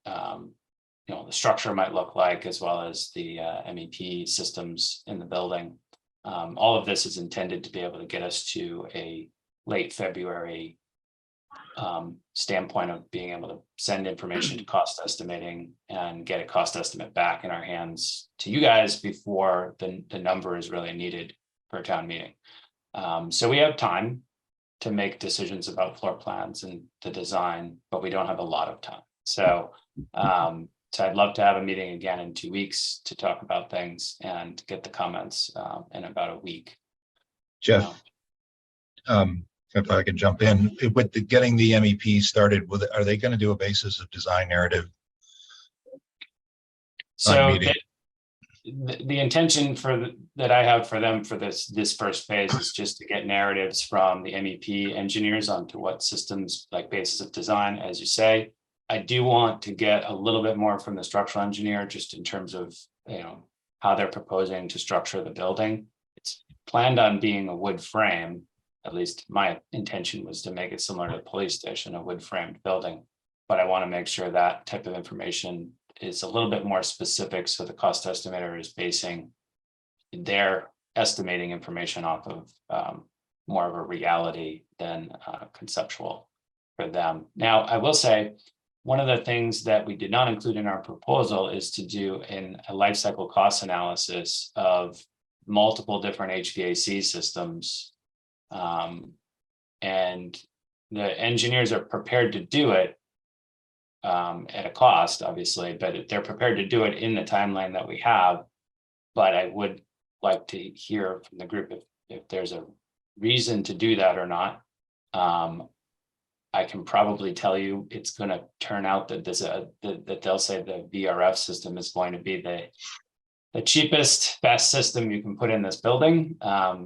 the structure might look like, as well as the MEP systems in the building. All of this is intended to be able to get us to a late February standpoint of being able to send information to cost estimating and get a cost estimate back in our hands to you guys before the number is really needed for a town meeting. So we have time to make decisions about floor plans and the design, but we don't have a lot of time. So I'd love to have a meeting again in 2 weeks to talk about things and get the comments in about a week. Jeff, if I can jump in with getting the MEP started with, are they going to do a basis of design narrative? So the intention that I have for them for this first phase is just to get narratives from the MEP engineers onto what systems, like basis of design, as you say. I do want to get a little bit more from the structural engineer, just in terms of, how they're proposing to structure the building. It's planned on being a wood frame. At least my intention was to make it similar to the police station, a wood framed building. But I want to make sure that type of information is a little bit more specific, so the cost estimator is basing their estimating information off of more of a reality than conceptual for them. Now, I will say, one of the things that we did not include in our proposal is to do a life cycle cost analysis of multiple different HVAC systems. And the engineers are prepared to do it at a cost, obviously, but they're prepared to do it in the timeline that we have. But I would like to hear from the group if there's a reason to do that or not. I can probably tell you it's going to turn out that that they'll say the VRF system is going to be the cheapest, best system you can put in this building.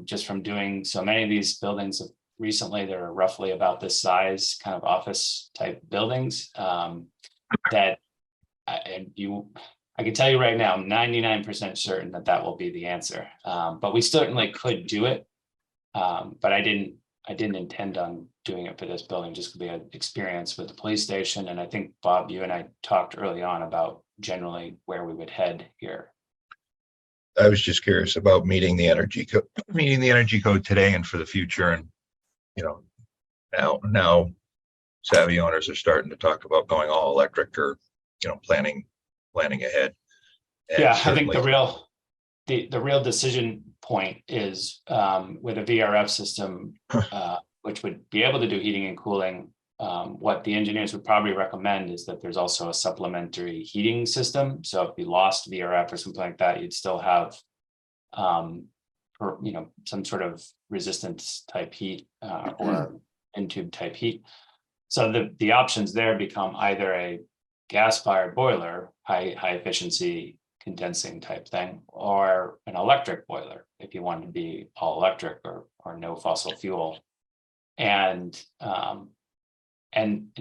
Just from doing so many of these buildings recently, they're roughly about this size, kind of office type buildings. That I can tell you right now, I'm 99% certain that will be the answer. But we certainly could do it. But I didn't intend on doing it for this building, just because we had experience with the police station. And I think, Bob, you and I talked early on about generally where we would head here. I was just curious about meeting the energy code today and for the future. And, now savvy owners are starting to talk about going all electric or, planning ahead. And yeah, I think the real decision point is with a VRF system, which would be able to do heating and cooling. What the engineers would probably recommend is that there's also a supplementary heating system. So if you lost VRF or something like that, you'd still have some sort of resistance type heat or in-tube type heat. So the options there become either a gas-fired boiler, high efficiency condensing type thing, or an electric boiler if you want to be all electric or no fossil fuel. And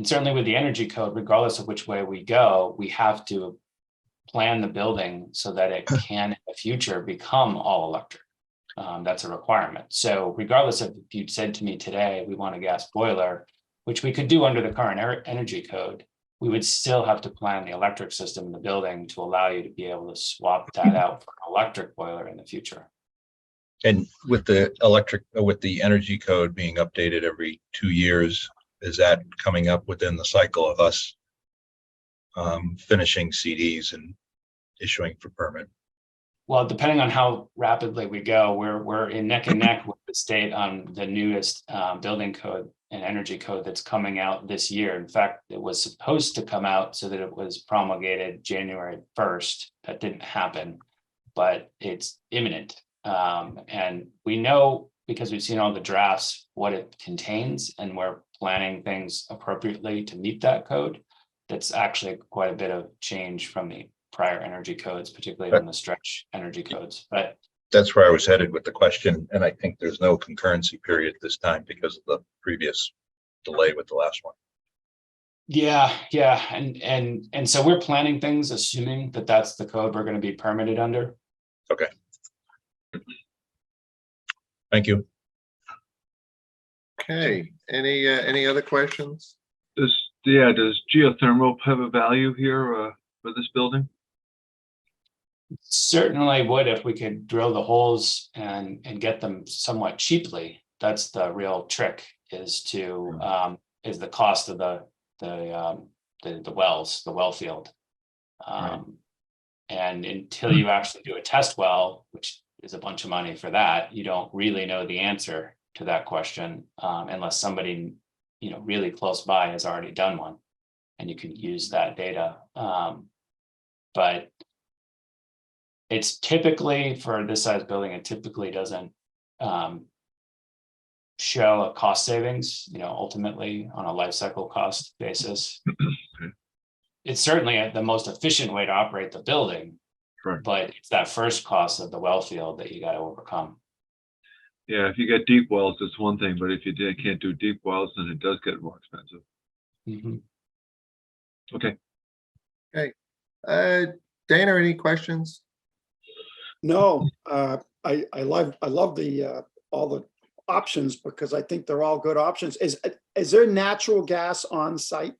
certainly with the energy code, regardless of which way we go, we have to plan the building so that it can in the future become all electric. That's a requirement. So regardless of if you said to me today, we want a gas boiler, which we could do under the current energy code, we would still have to plan the electric system in the building to allow you to be able to swap that out for an electric boiler in the future. And with the energy code being updated every 2 years, is that coming up within the cycle of us finishing CDs and issuing for permit? Well, depending on how rapidly we go, we're in neck and neck with the state on the newest building code and energy code that's coming out this year. In fact, it was supposed to come out so that it was promulgated January 1st. That didn't happen, but it's imminent. And we know, because we've seen all the drafts, what it contains, and we're planning things appropriately to meet that code. That's actually quite a bit of change from the prior energy codes, particularly on the stretch energy codes. But That's where I was headed with the question, and I think there's no concurrency period this time because of the previous delay with the last one. yeah, and so we're planning things assuming that that's the code we're going to be permitted under. Okay. Thank you. Okay, any other questions? Does geothermal have a value here for this building? Certainly would if we could drill the holes and get them somewhat cheaply. That's the real trick, is the cost of the wells, the well field. And until you actually do a test well, which is a bunch of money for that, you don't really know the answer to that question unless somebody really close by has already done one, and you can use that data. But it's typically, for this size building, it typically doesn't show a cost savings, ultimately on a life cycle cost basis. It's certainly the most efficient way to operate the building, Correct. but it's that first cost of the well field that you got to overcome. Yeah, if you get deep wells, it's one thing, but if you can't do deep wells, then it does get more expensive. Mm-hmm. Okay. Dana, any questions? No, I love the all the options because I think they're all good options. Is there natural gas on site?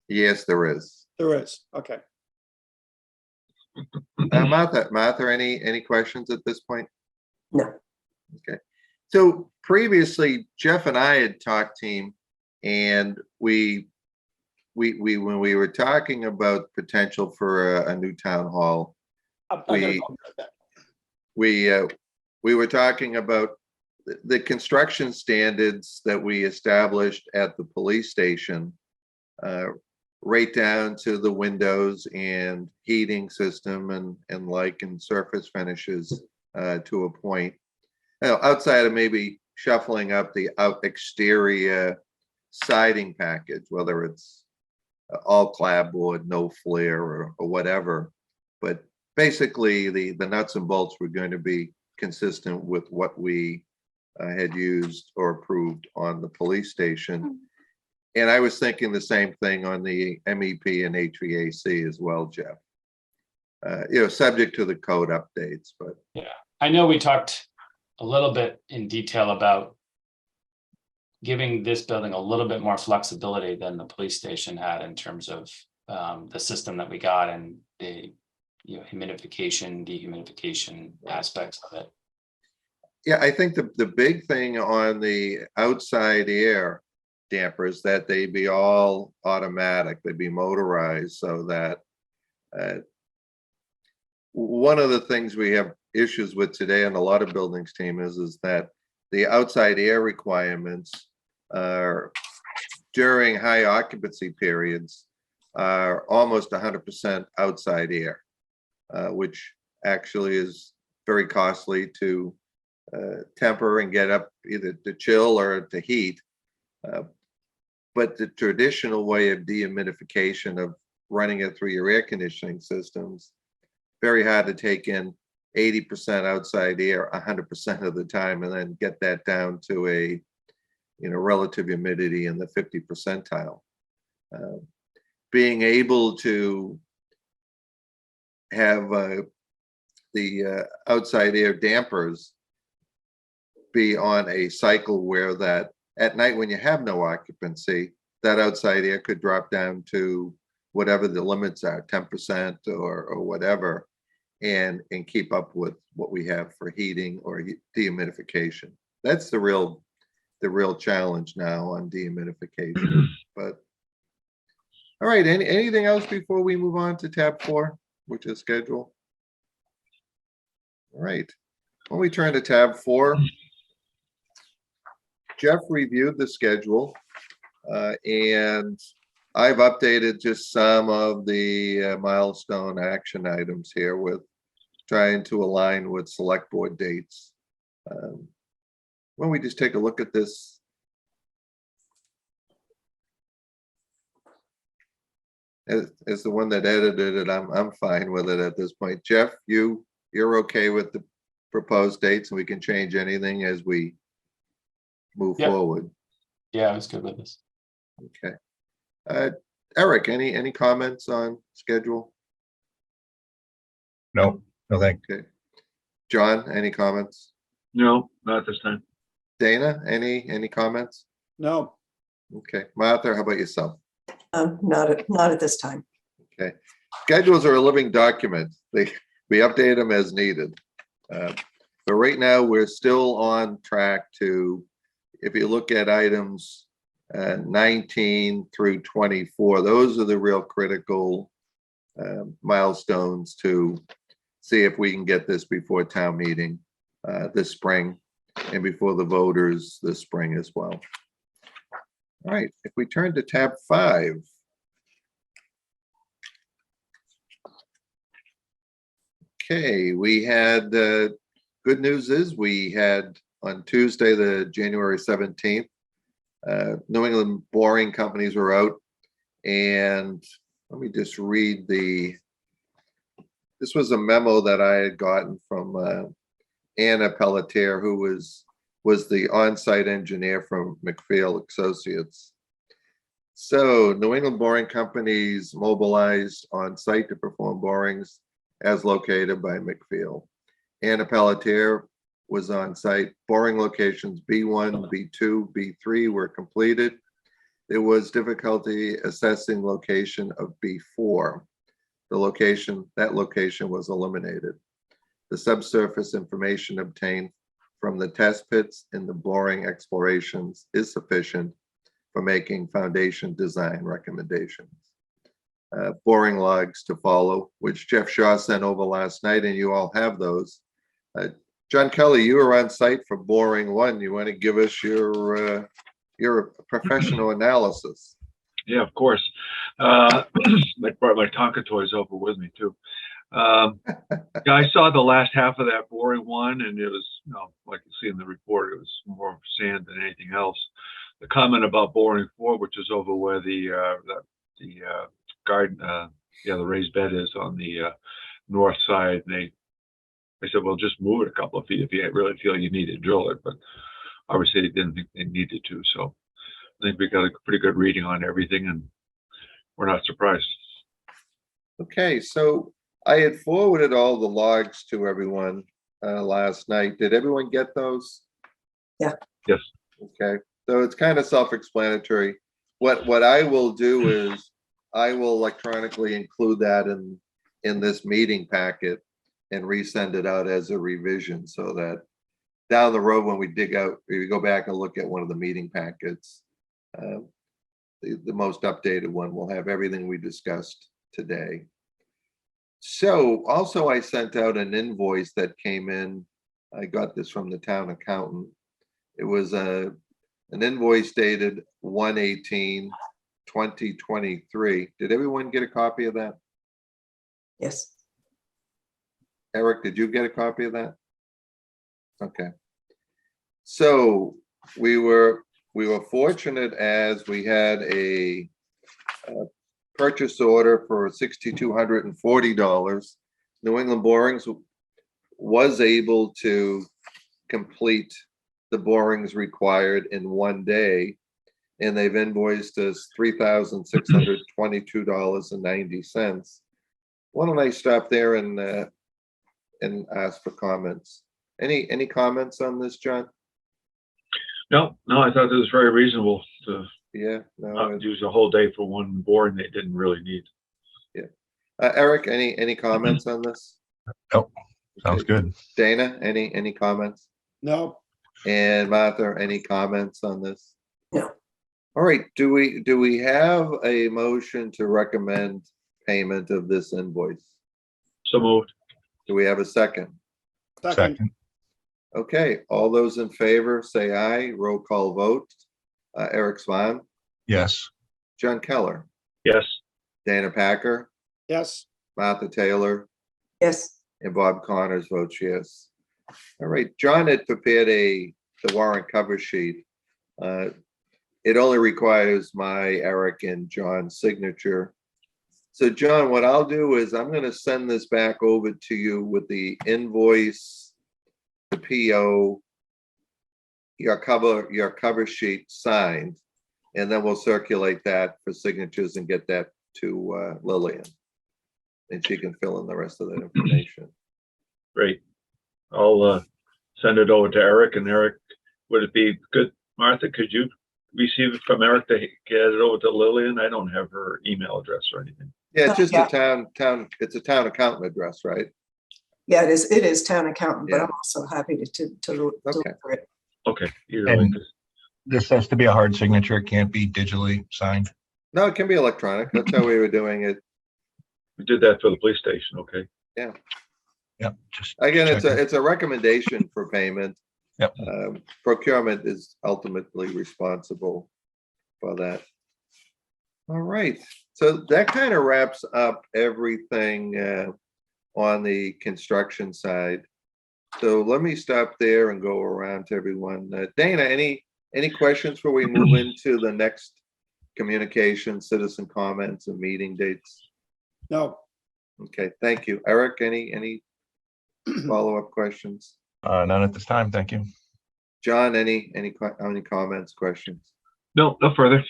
Yes, there is. There is. Okay. Martha, any questions at this point? No. Okay. So previously, Jeff and I had talked, team, and we when we were talking about potential for a new town hall, we were talking about the construction standards that we established at the police station, right down to the windows and heating system and surface finishes to a point. Outside of maybe shuffling up the exterior siding package, whether it's all clapboard, no flare or whatever. But basically the nuts and bolts were going to be consistent with what we had used or approved on the police station. And I was thinking the same thing on the MEP and HVAC as well, Jeff. Subject to the code updates, but. Yeah, I know we talked a little bit in detail about giving this building a little bit more flexibility than the police station had in terms of the system that we got and the humidification, dehumidification aspects of it. Yeah, I think the big thing on the outside air dampers that they be all automatic, they be motorized, so that one of the things we have issues with today in a lot of buildings, team, is that the outside air requirements are during high occupancy periods are almost 100% outside air, which actually is very costly to temper and get up either to chill or to heat. But the traditional way of dehumidification of running it through your air conditioning systems, very hard to take in 80% outside air 100% of the time and then get that down to a relative humidity in the 50 percentile. Being able to have the outside air dampers be on a cycle where that at night when you have no occupancy, that outside air could drop down to whatever the limits are, 10% or whatever, and keep up with what we have for heating or dehumidification. That's the real challenge now on dehumidification. But all right, anything else before we move on to tab 4, which is schedule? All right, when we turn to tab 4, Jeff reviewed the schedule and I've updated just some of the milestone action items here with trying to align with select board dates. Why don't we just take a look at this? As the one that edited it, I'm fine with it at this point. Jeff, you're okay with the proposed dates, and we can change anything as we move Yep. forward. Yeah, I was good with this. Okay. Eric, any comments on schedule? No, no, thank you. Okay. John, any comments? No, not this time. Dana, any comments? No, Okay. Martha, how about yourself? Not at this time. Okay. Schedules are a living document. We update them as needed. But right now, we're still on track to, if you look at items 19 through 24, those are the real critical milestones to see if we can get this before town meeting this spring and before the voters this spring as well. All right, if we turn to tab 5. Okay, we had, good news is we had on Tuesday, the January 17th, New England Boring Companies were out. And let me just read this was a memo that I had gotten from Anna Pelletier, who was the on-site engineer from McPhail Associates. So New England Boring Companies mobilized on site to perform borings as located by McPhail. Anna Pelletier was on site. Boring locations B1, B2, B3 were completed. There was difficulty assessing location of B4. That location was eliminated. The subsurface information obtained from the test pits and the boring explorations is sufficient for making foundation design recommendations. Boring logs to follow, which Jeff Shaw sent over last night, and you all have those. John Kelly, you were on site for boring 1. You want to give us your professional analysis? Yeah, of course. I brought my Tonka toys over with me too. Yeah, I saw the last half of that boring 1, and it was, like you see in the report, it was more sand than anything else. The comment about boring 4, which is over where the garden, the raised bed is on the north side, and they said, well, just move it a couple of feet if you really feel you need to drill it, but obviously they didn't think they needed to. So I think we got a pretty good reading on everything, and we're not surprised. Okay, so I had forwarded all the logs to everyone last night. Did everyone get those? Yeah. Yes. Okay, so it's kind of self-explanatory. What I will do is I will electronically include that in this meeting packet and resend it out as a revision, so that down the road when we go back and look at one of the meeting packets, the most updated one will have everything we discussed today. So also I sent out an invoice that came in. I got this from the town accountant. It was an invoice dated 1/18/2023. Did everyone get a copy of that? Yes. Eric, did you get a copy of that? Okay. So we were fortunate as we had a purchase order for $6,240. New England Borings was able to complete the borings required in one day. And they've invoiced us $3,622.90. Why don't I stop there and ask for comments? Any comments on this, John? No, I thought this was very reasonable to Yeah, no. not use a whole day for one boring they didn't really need. Eric, any comments on this? Nope. Sounds Okay. good. Dana, any comments? No, And Martha, any comments on this? No. All right, do we have a motion to recommend payment of this invoice? So moved. Do we have a second? second, Second, Okay, all those in favor, say aye. Roll call vote. Eric Swan, yes. John Keller, Yes. Dana Packer, yes, Martha Taylor, Yes, and Bob Connors votes yes. All right, John had prepared the warrant cover sheet. It only requires my, Eric, and John's signature. So John, what I'll do is I'm gonna send this back over to you with the invoice, the PO, your cover sheet signed, and then we'll circulate that for signatures and get that to Lillian. And she can fill in the rest of that information. Great. I'll send it over to Eric, and Eric, would it be good, Martha, could you receive it from Eric to get it over to Lillian? I don't have her email address or anything. Yeah, it's just Yeah. a town, it's a town accountant address, right? yeah, it is town accountant, but Yeah. I'm also happy to deliver it. Okay, either way. And this has to be a hard signature. It can't be digitally signed. No, it can be electronic. That's how we were doing it. We did that for the police station, okay? Yep, just. Again, checking. it's a recommendation for payment. Yep. Procurement is ultimately responsible for that. All right, so that kind of wraps up everything on the construction side. So let me stop there and go around to everyone. Dana, any questions before we move into the next communication, citizen comments, and meeting dates? no, Okay, thank you. Eric, any follow-up questions? None at this time. Thank you. John, any comments, questions? No further.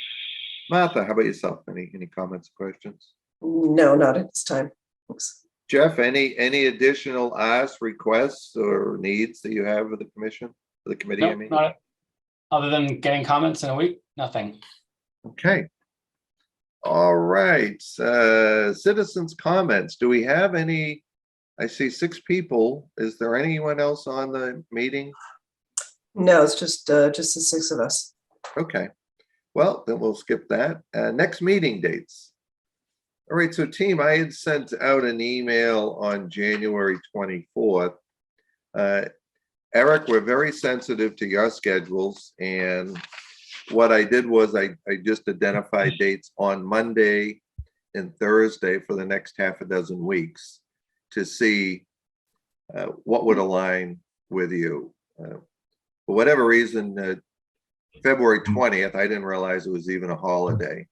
Martha, how about yourself? Any comments, questions? No, not at this time. Thanks. Jeff, any additional asks, requests, or needs that you have of the commission, for the committee, I no, mean? not, other than getting comments in a week, nothing. Okay. All right, citizens' comments. Do we have any? I see 6 people. Is there anyone else on the meeting? No, it's just the 6 of us. Okay, well, then we'll skip that. Next meeting dates. All right, so team, I had sent out an email on January 24th. Eric, we're very sensitive to your schedules, and what I did was I just identified dates on Monday and Thursday for the next half a dozen weeks to see what would align with you. For whatever reason, February 20th, I didn't realize it was even a holiday.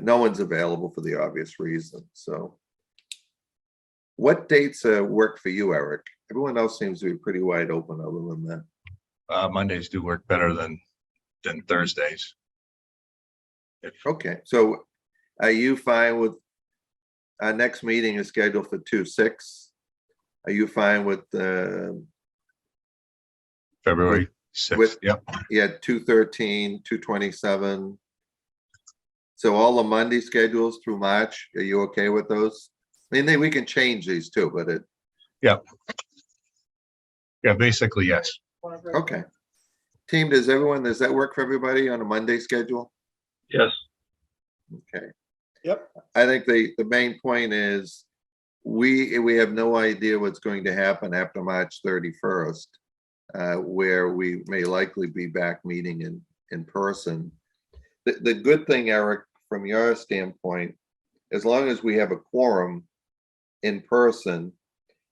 No one's available for the obvious reason. So what dates work for you, Eric? Everyone else seems to be pretty wide open other than that. Mondays do work better than Thursdays. Okay, so are you fine with our next meeting is scheduled for 2/6? Are you fine with February with- 6th. Yep. 2/13, 2/27? So all the Monday schedules through March, are you okay with those? I mean, we can change these too, but Yeah, basically, yes. okay. Team, does that work for everybody on a Monday schedule? Yes. Okay. yep, I think the main point is we have no idea what's going to happen after March 31st, where we may likely be back meeting in person. The good thing, Eric, from your standpoint, as long as we have a quorum in person,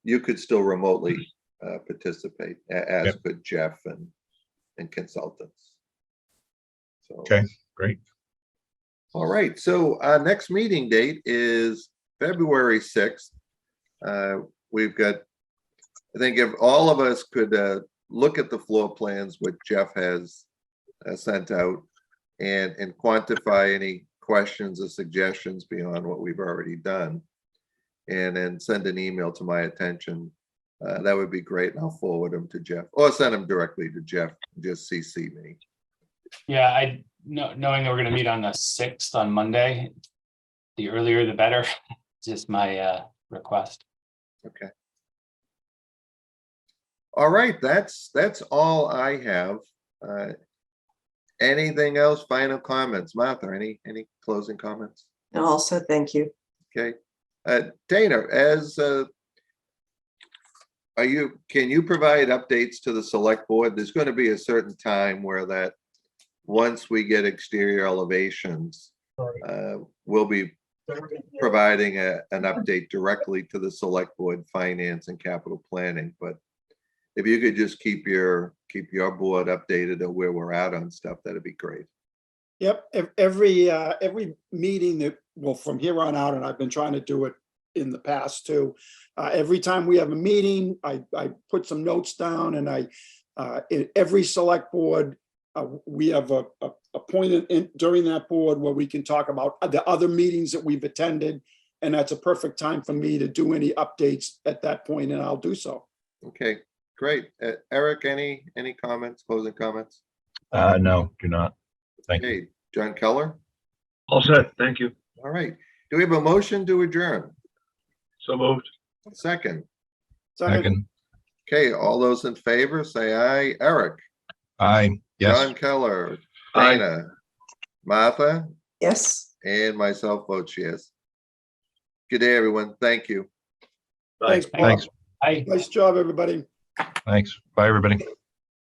you could still remotely participate, as Yep. could Jeff and and consultants. So, Okay. Great. all right, so our next meeting date is February 6th. We've got, I think if all of us could look at the floor plans, which Jeff has sent out, and quantify any questions or suggestions beyond what we've already done, and then send an email to my attention, that would be great, and I'll forward them to Jeff, or send them directly to Jeff, just CC me. Yeah, knowing that we're gonna meet on the 6th on Monday, the earlier the better, just my request. Okay. All right, that's all I have. Anything else? Final comments? Martha, any closing comments? And also, thank you. Okay. Dana, can you provide updates to the select board? There's going to be a certain time where that, once we get exterior elevations, we'll be providing an update directly to the select board, finance and capital planning. But if you could just keep your board updated on where we're at on stuff, that'd be great. Yep, every meeting that, well, from here on out, and I've been trying to do it in the past too. Every time we have a meeting, I put some notes down, and in every select board, we have a point during that board where we can talk about the other meetings that we've attended. And that's a perfect time for me to do any updates at that point, and I'll do so. Okay, great. Eric, any comments, closing comments? No, do not. Thank you. Okay, John Keller? All set. Thank you. All right. Do we have a motion to adjourn? So moved. Second. Second. Okay, all those in favor, say aye. Eric? Aye. Yes. John Keller? Aye. Dana? Martha? Yes. And myself votes yes. Good day, everyone. Thank you. Bye. Thanks, Bob. Thanks. I Nice job, everybody. Thanks. Bye, everybody.